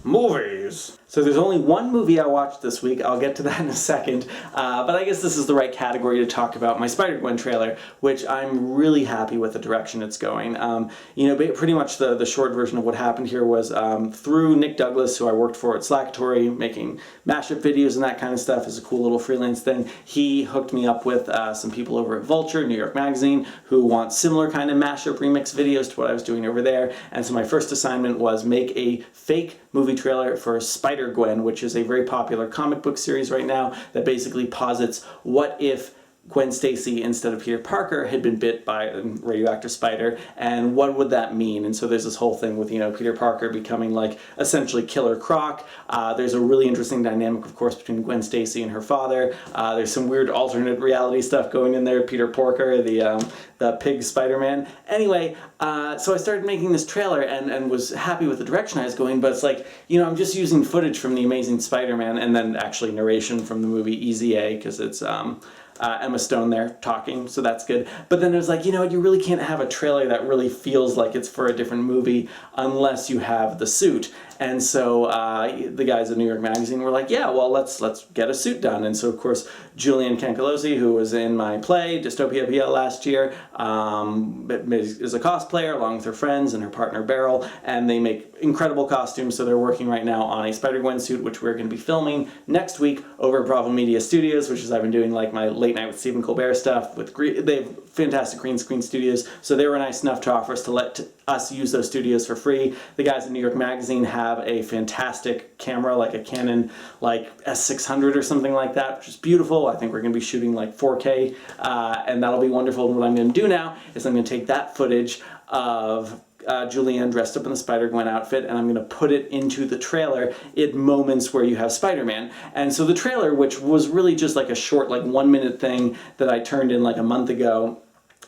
Movies. So there's only one movie I watched this week. I'll get to that in a second. But I guess this is the right category to talk about my Spider-Gwen trailer, which I'm really happy with the direction it's going. Pretty much the short version of what happened here was through Nick Douglas, who I worked for at Slackatory, making mashup videos and that kind of stuff is a cool little freelance thing. He hooked me up with some people over at Vulture, New York Magazine, who want similar kind of mashup remix videos to what I was doing over there. And so my first assignment was make a fake movie trailer for Spider-Gwen, which is a very popular comic book series right now that basically posits what if Gwen Stacy, instead of Peter Parker, had been bit by a radioactive spider, and what would that mean? And so there's this whole thing with, Peter Parker becoming like essentially Killer Croc. There's a really interesting dynamic, of course, between Gwen Stacy and her father. There's some weird alternate reality stuff going in there. Peter Porker, the pig Spider-Man. Anyway, so I started making this trailer and was happy with the direction I was going, but it's like, I'm just using footage from The Amazing Spider-Man and then actually narration from the movie Easy A, because it's Emma Stone there talking, so that's good. But then there's like, you really can't have a trailer that really feels like it's for a different movie unless you have the suit. And so the guys at New York Magazine were like, yeah, well, let's get a suit done. And so, of course, Julianne Cancalosi, who was in my play, Dystopia PL, last year, is a cosplayer along with her friends and her partner Beryl, and they make incredible costumes. So they're working right now on a Spider-Gwen suit, which we're going to be filming next week over at Bravo Media Studios, which is I've been doing like my Late Night with Stephen Colbert stuff. They have fantastic green screen studios, so they were nice enough to offer us to let us use those studios for free. The guys at New York Magazine have a fantastic camera, like a Canon S600 or something like that, which is beautiful. I think we're going to be shooting like 4K, and that'll be wonderful. And what I'm going to do now is I'm going to take that footage of Julianne dressed up in the Spider-Gwen outfit, and I'm going to put it into the trailer at moments where you have Spider-Man. And so the trailer, which was really just like a short, 1 minute thing that I turned in like a month ago,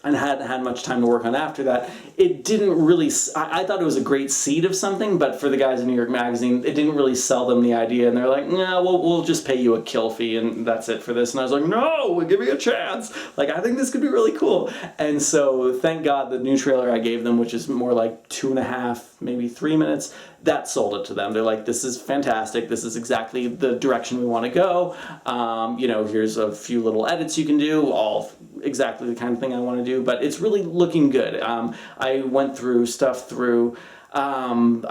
and hadn't had much time to work on after that, it didn't really, I thought it was a great seed of something, but for the guys in New York Magazine, it didn't really sell them the idea, and they're like, no, we'll just pay you a kill fee, and that's it for this. And I was like, no, give me a chance. I think this could be really cool. And so, thank God, the new trailer I gave them, which is more like 2.5, maybe 3 minutes, that sold it to them. They're like, this is fantastic. This is exactly the direction we want to go. Here's a few little edits you can do, all exactly the kind of thing I want to do, but it's really looking good. I went through stuff through Birdman,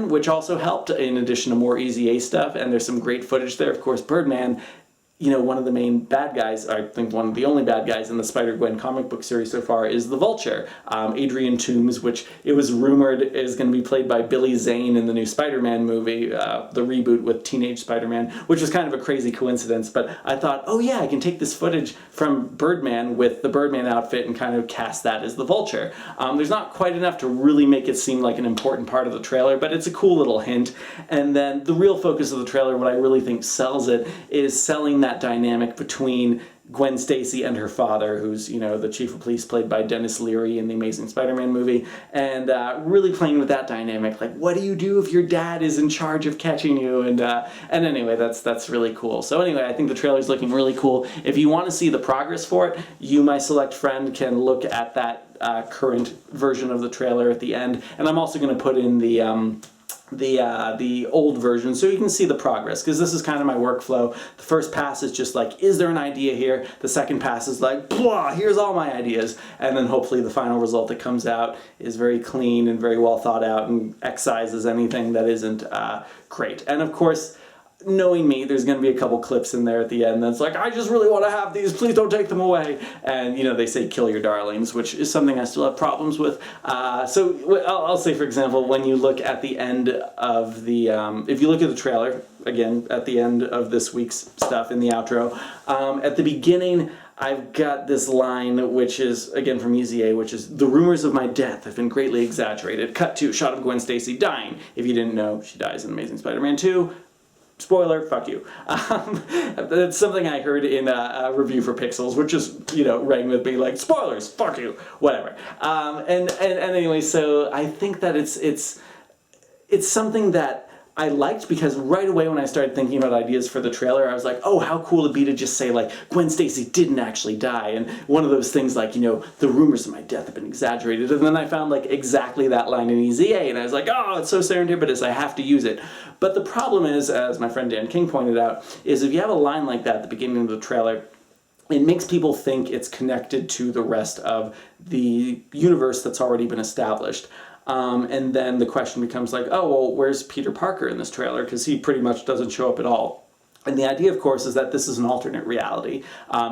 which also helped, in addition to more Easy A stuff, and there's some great footage there. Of course, Birdman, one of the main bad guys, I think one of the only bad guys in the Spider-Gwen comic book series so far is the Vulture, Adrian Toomes, which it was rumored is going to be played by Billy Zane in the new Spider-Man movie, the reboot with Teenage Spider-Man, which was kind of a crazy coincidence, but I thought, oh yeah, I can take this footage from Birdman with the Birdman outfit and kind of cast that as the Vulture. There's not quite enough to really make it seem like an important part of the trailer, but it's a cool little hint. And then the real focus of the trailer, what I really think sells it, is selling that dynamic between Gwen Stacy and her father, who's, the chief of police played by Dennis Leary in the Amazing Spider-Man movie, and really playing with that dynamic. Like, what do you do if your dad is in charge of catching you? And anyway, that's really cool. So anyway, I think the trailer's looking really cool. If you want to see the progress for it, you, my select friend, can look at that current version of the trailer at the end. And I'm also going to put in the old version so you can see the progress, because this is kind of my workflow. The first pass is just like, is there an idea here? The second pass is like, blah, here's all my ideas. And then hopefully the final result that comes out is very clean and very well thought out and excises anything that isn't great. And of course, knowing me, there's going to be a couple clips in there at the end that's like, I just really want to have these, please don't take them away. And, they say kill your darlings, which is something I still have problems with. So I'll say, for example, when you look at the end of the, if you look at the trailer, again, at the end of this week's stuff in the outro, at the beginning, I've got this line, which is, again, from Easy A, which is, the rumors of my death have been greatly exaggerated. Cut to shot of Gwen Stacy dying. If you didn't know, she dies in Amazing Spider-Man 2. Spoiler, fuck you. That's something I heard in a review for Pixels, which just, rang with me like, spoilers, fuck you, whatever. And anyway, so I think that it's something that I liked because right away when I started thinking about ideas for the trailer, I was like, oh, how cool it'd be to just say, like, Gwen Stacy didn't actually die, and one of those things like, the rumors of my death have been exaggerated, and then I found, like, exactly that line in EZA, and I was like, oh, it's so serendipitous, I have to use it. But the problem is, as my friend Dan King pointed out, is if you have a line like that at the beginning of the trailer, it makes people think it's connected to the rest of the universe that's already been established. And then the question becomes like, oh, well, where's Peter Parker in this trailer? Because he pretty much doesn't show up at all. And the idea, of course, is that this is an alternate reality.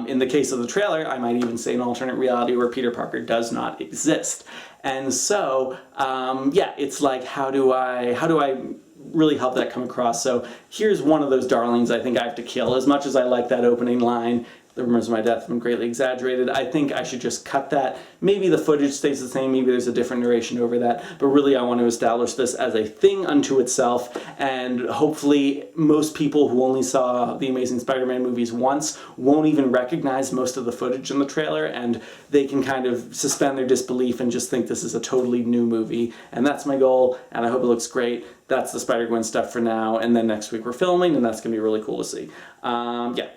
In the case of the trailer, I might even say an alternate reality where Peter Parker does not exist. And so, yeah, it's like, how do I really help that come across? So here's one of those darlings I think I have to kill. As much as I like that opening line, the rumors of my death have been greatly exaggerated, I think I should just cut that. Maybe the footage stays the same, maybe there's a different narration over that, but really I want to establish this as a thing unto itself, and hopefully most people who only saw the Amazing Spider-Man movies once won't even recognize most of the footage in the trailer, and they can kind of suspend their disbelief and just think this is a totally new movie. And that's my goal, and I hope it looks great. That's the Spider-Gwen stuff for now, and then next week we're filming, and that's going to be really cool to see. Yeah.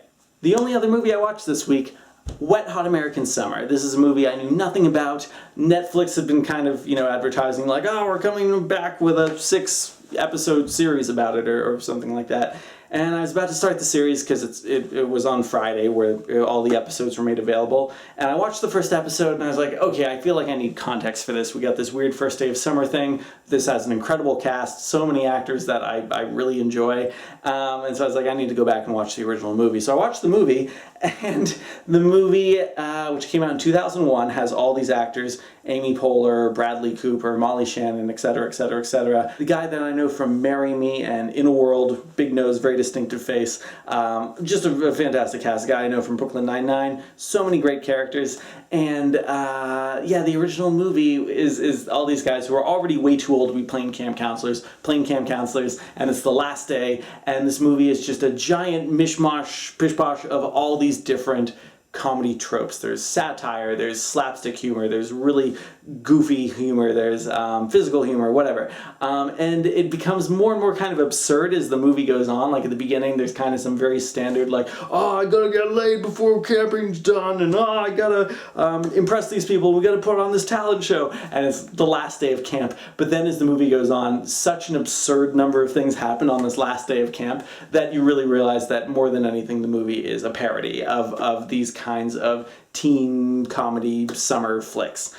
The only other movie I watched this week, Wet Hot American Summer. This is a movie I knew nothing about. Netflix had been kind of, advertising like, oh, we're coming back with a 6-episode series about it or something like that. And I was about to start the series because it was on Friday where all the episodes were made available. And I watched the first episode and I was like, okay, I feel like I need context for this. We got this weird first day of summer thing. This has an incredible cast, so many actors that I really enjoy. And so I was like, I need to go back and watch the original movie. So I watched the movie, and the movie, which came out in 2001, has all these actors: Amy Poehler, Bradley Cooper, Molly Shannon, etc., etc., etc. The guy that I know from Marry Me and In a World, big nose, very distinctive face, just a fantastic cast. The guy I know from Brooklyn Nine-Nine, so many great characters, and yeah, the original movie is all these guys who are already way too old to be playing camp counselors, and it's the last day, and this movie is just a giant mishmash, pish-posh of all these different comedy tropes. There's satire, there's slapstick humor, there's really goofy humor, there's physical humor, whatever. And it becomes more and more kind of absurd as the movie goes on. Like at the beginning, there's kind of some very standard, like, oh, I gotta get laid before camping's done, and oh, I gotta impress these people, we gotta put on this talent show, and it's the last day of camp. But then as the movie goes on, such an absurd number of things happen on this last day of camp that you really realize that more than anything, the movie is a parody of these kinds of teen comedy summer flicks.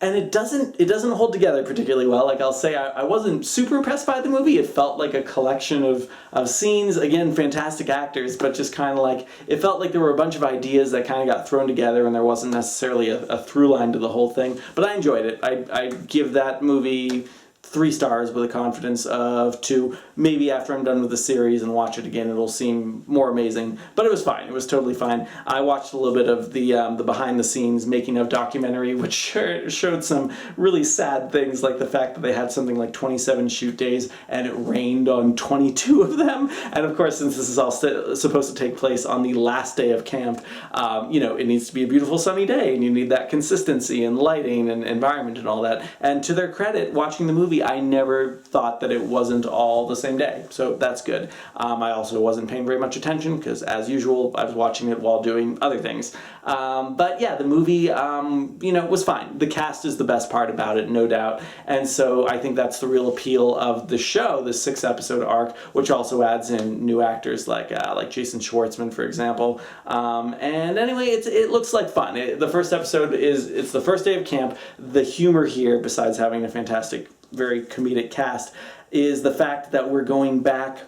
And it doesn't hold together particularly well. Like I'll say, I wasn't super impressed by the movie. It felt like a collection of scenes. Again, fantastic actors, but just kind of like, it felt like there were a bunch of ideas that kind of got thrown together and there wasn't necessarily a through line to the whole thing. But I enjoyed it. I give that movie 3 stars with a confidence of 2. Maybe after I'm done with the series and watch it again, it'll seem more amazing. But it was fine. It was totally fine. I watched a little bit of the behind-the-scenes making-of documentary, which showed some really sad things, like the fact that they had something like 27 shoot days, and it rained on 22 of them. And of course, since this is all supposed to take place on the last day of camp, it needs to be a beautiful sunny day, and you need that consistency and lighting and environment and all that. And to their credit, watching the movie, I never thought that it wasn't all the same day, so that's good. I also wasn't paying very much attention because, as usual, I was watching it while doing other things. But yeah, the movie, was fine. The cast is the best part about it, no doubt, and so I think that's the real appeal of the show, the 6-episode arc, which also adds in new actors like Jason Schwartzman, for example. And anyway, it looks like fun. The first episode it's the first day of camp. The humor here, besides having a fantastic, very comedic cast, is the fact that we're going back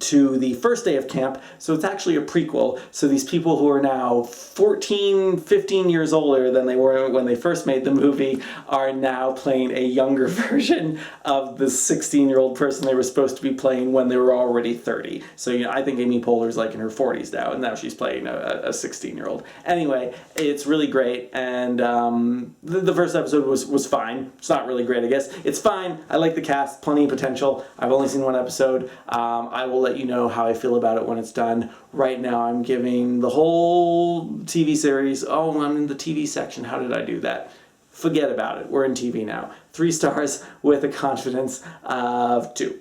to the first day of camp, so it's actually a prequel. So these people who are now 14, 15 years older than they were when they first made the movie are now playing a younger version of the 16-year-old person they were supposed to be playing when they were already 30. So I think Amy Poehler's like in her 40s now, and now she's playing a 16-year-old. Anyway, it's really great, and the first episode was fine. It's not really great, I guess. It's fine. I like the cast, plenty of potential. I've only seen 1 episode. I will let you know how I feel about it when it's done. Right now I'm giving the whole TV series, oh, I'm in the TV section, how did I do that? Forget about it, we're in TV now. 3 stars with a confidence of 2.